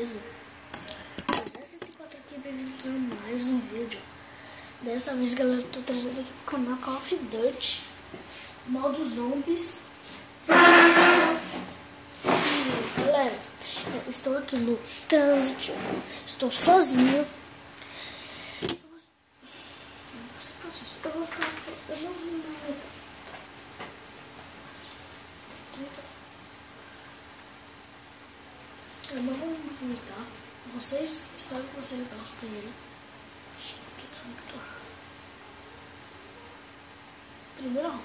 beleza? José 104 aqui, bem-vindos a mais um vídeo. Dessa vez, galera, eu tô trazendo aqui pro canal Call of Duty modo zombies. E, galera, eu estou aqui no trânsito, estou sozinho. Eu vou ficar, eu não vou me movimentar. Eu não vou me movimentar. Vocês, espero que vocês gostem aí. Primeira ronda.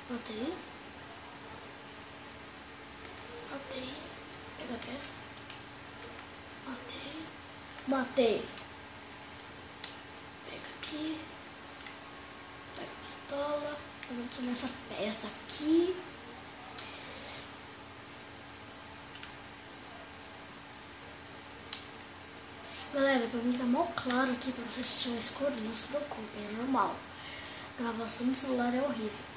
Matei. Matei. Pega a peça. Matei. Matei. Pega aqui. Pega a pistola. Eu vou adicionar essa peça aqui. Galera, pra mim tá mal claro aqui, pra vocês se estiver escuro, não se preocupem, é normal. A gravação do celular é horrível.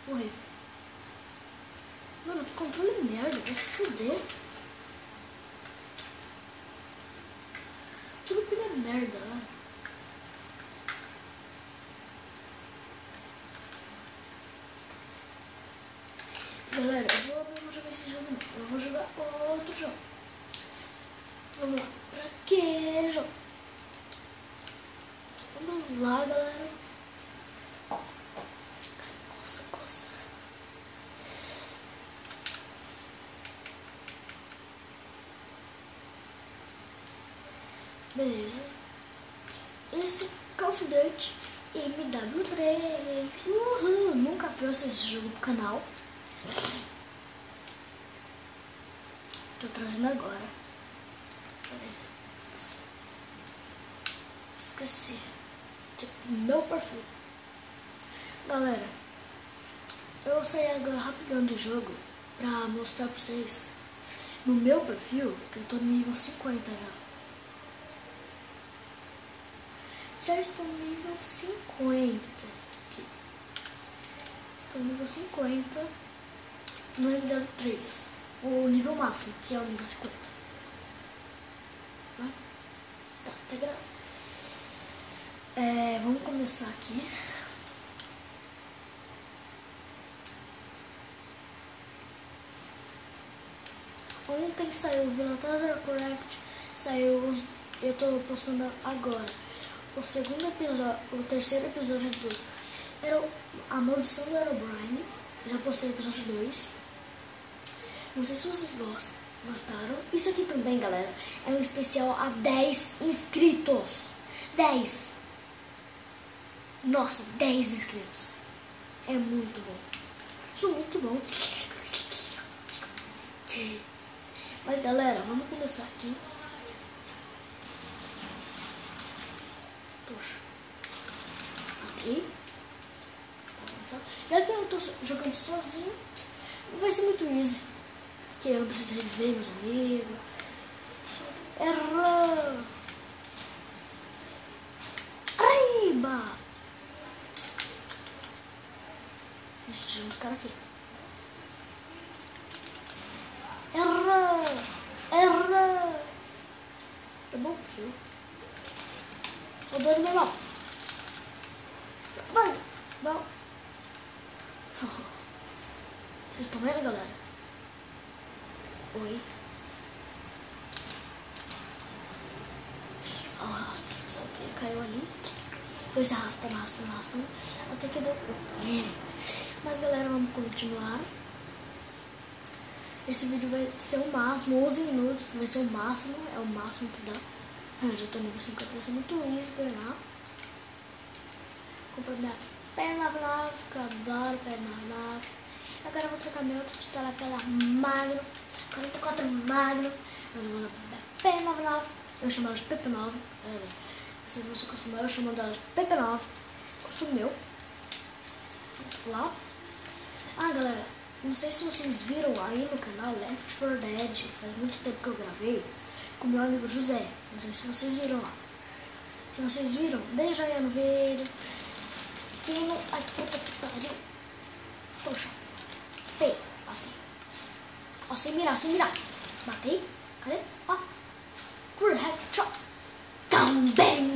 Morri. Mano, controle merda, vai se fuder. Tudo pilha merda. Galera, eu vou jogar esse jogo não. Eu vou jogar outro jogo. Vamos lá. Pra que jogo? Vamos lá, galera. Coça, coça. Beleza. Esse Call of Duty MW3. Uhul. Nunca trouxe esse jogo pro canal. Tô trazendo agora. Peraí. Esqueci. Meu perfil. Galera, eu saí agora rapidão do jogo pra mostrar pra vocês. No meu perfil, que eu tô no nível 50 já. Já estou no nível 50 aqui. Estou no nível 50 no MW3. O nível máximo, que é o nível 50. Tá, vamos começar aqui. Ontem saiu o Villa Craft, saiu eu tô postando agora. O segundo episódio, o terceiro episódio era a maldição do Herobrine. Já postei o episódio 2. Não sei se vocês gostaram. Isso aqui também, galera, é um especial a 10 inscritos. 10. Nossa, 10 inscritos. É muito bom. Isso é muito bom. Mas, galera, vamos começar aqui. Poxa. Aqui. Já que eu tô jogando sozinho, vai ser muito easy. Porque eu não preciso reviver meus amigos. Errou! Arriba! Deixa eu os caras aqui. Errou! Errou! Double kill. Sou doido, meu irmão. Sou doido. Não. Vocês estão vendo, galera? Oi. Olha o rastro. Ele caiu ali. Foi se arrastando, arrastando, arrastando. Até que deu. Mas, galera, vamos continuar. Esse vídeo vai ser o máximo. 11 minutos. Vai ser o máximo. É o máximo que dá. Eu já tô no nível 50. Vai ser muito easy ganhar. Comprei minha P99. Que eu adoro P99. Agora eu vou trocar minha outra pistola pela Magno. 44 Magno. Mas eu vou usar P99. Eu chamo ela de PP9. Vocês vão se acostumar. Eu chamo ela de PP9. Costume meu. Lá. Ah, galera. Não sei se vocês viram aí no canal Left 4 Dead, faz muito tempo que eu gravei, com meu amigo José. Não sei se vocês viram lá. Se vocês viram, deixa joinha no vídeo. Quem não... Ai, puta que pariu. Poxa. Batei. Ó, sem mirar. Batei. Cadê? Ó. True headshot. Gum bang.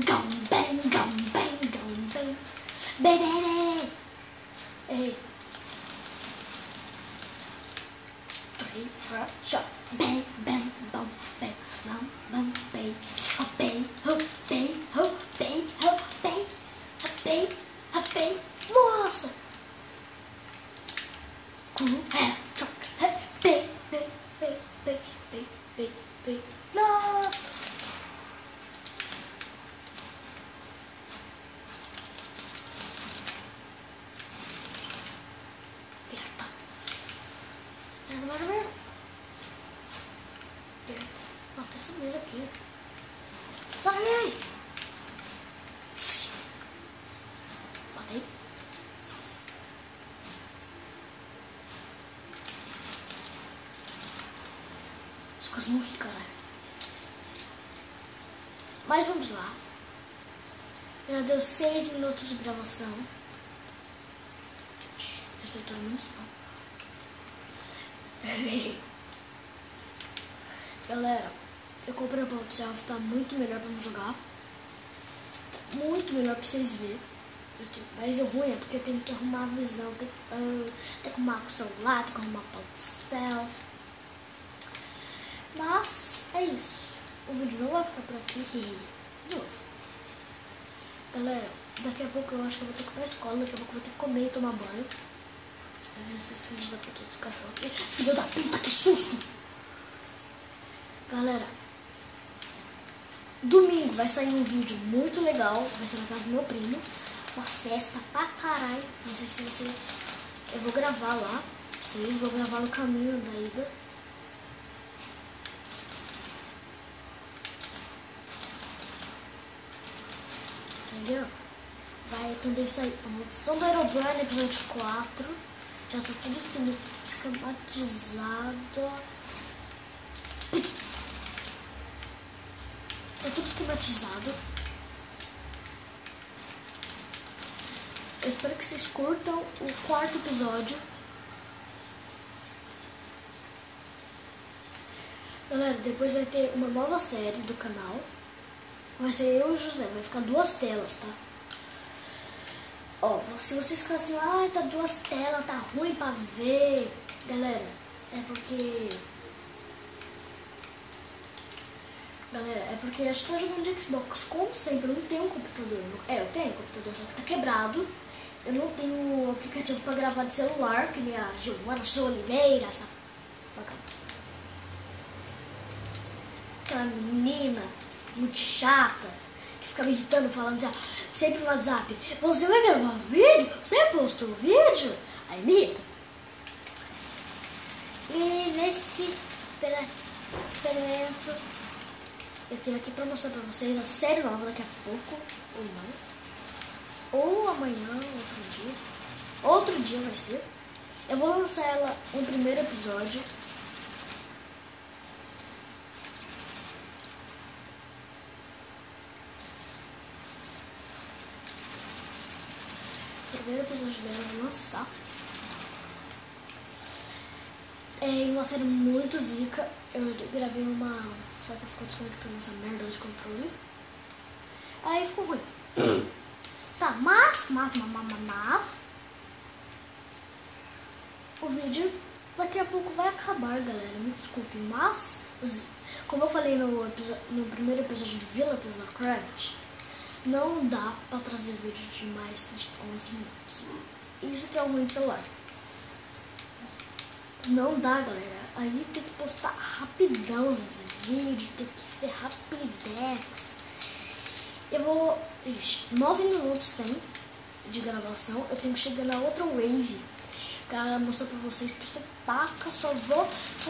Bem. Errei. True headshot. Bang. Nossa! True headshot. Bang. Nossa! Merda. Nossa, tem essa mesa aqui. Sai aí! Matei. Só quase morri, caralho. Mas vamos lá. Já deu 6 minutos de gravação. Já sei todo mundo só. Galera, eu comprei o Pop Self, tá muito melhor pra me jogar. Muito melhor pra vocês verem. Mas o ruim é porque eu tenho que arrumar a visão, tem que arrumar com o celular, tem que arrumar o Pop Self. Mas é isso. O vídeo não vai ficar por aqui. De novo. Galera, daqui a pouco eu acho que eu vou ter que ir pra escola, daqui a pouco eu vou ter que comer e tomar banho. Tá vendo esses filhos da puta dos cachorros aqui? Filho da puta, que susto! Galera, domingo vai sair um vídeo muito legal. Vai ser na casa do meu primo. Uma festa pra caralho. Não sei se você... Eu vou gravar lá. Vou gravar no caminho da ida. Entendeu? Vai também sair a Maldição do Herobrine, episódio 4. Já tá tudo esquematizado. Tá tudo esquematizado. Eu espero que vocês curtam o 4º episódio. Galera, depois vai ter uma nova série do canal. Vai ser eu e o José. Vai ficar 2 telas, tá? Ó, se vocês ficarem assim, tá 2 telas, tá ruim pra ver. Galera, é porque... a gente tá jogando de Xbox. Como sempre, eu não tenho um computador. Eu tenho um computador, só que tá quebrado. Eu não tenho um aplicativo pra gravar de celular, que nem a Giovana Oliveira, essa aquela menina muito chata, que fica me irritando, falando já, sempre no WhatsApp, você vai gravar vídeo? Você postou vídeo? Aí me irrita. E nesse experimento, eu tenho aqui pra mostrar pra vocês a série nova daqui a pouco, ou não. Ou amanhã, outro dia vai ser. Eu vou lançar ela um primeiro episódio. O primeiro episódio dela eu vou lançar. É uma série muito zica. Eu gravei uma... Só que ficou desconectando essa merda de controle. Aí ficou ruim. Tá, mas o vídeo daqui a pouco vai acabar, galera. Me desculpe, mas como eu falei no primeiro episódio de Villa Tesorcraft, não dá pra trazer vídeo de mais de 11 minutos. Isso que é o ruim do celular. Não dá, galera. Aí tem que postar rapidão os vídeos, tem que ser rapidex. Eu vou... 9 minutos tem de gravação. Eu tenho que chegar na outra wave pra mostrar pra vocês que eu sou paca. Só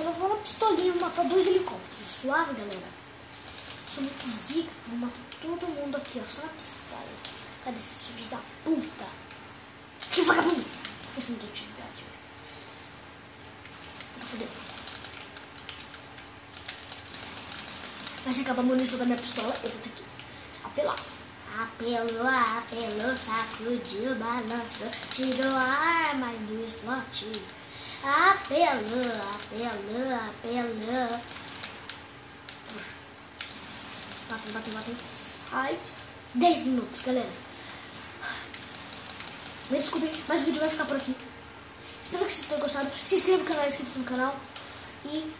não vou na pistolinha matar 2 helicópteros. Suave, galera. Sou muito zica, que vou matar todo mundo aqui, ó. Só na pistola. Cadê esses filhos da puta? Que vagabundo! Esse não tem utilidade. fudeu. Mas se acabar a munição da minha pistola, eu vou ter que apelar. Apelou, sacudiu, balançou, tirou a arma do slot. Apelou. Bateu. Ai, 10 minutos, galera. Me desculpe, mas o vídeo vai ficar por aqui. Espero que vocês tenham gostado. Se inscreva no canal, é inscrito no canal. E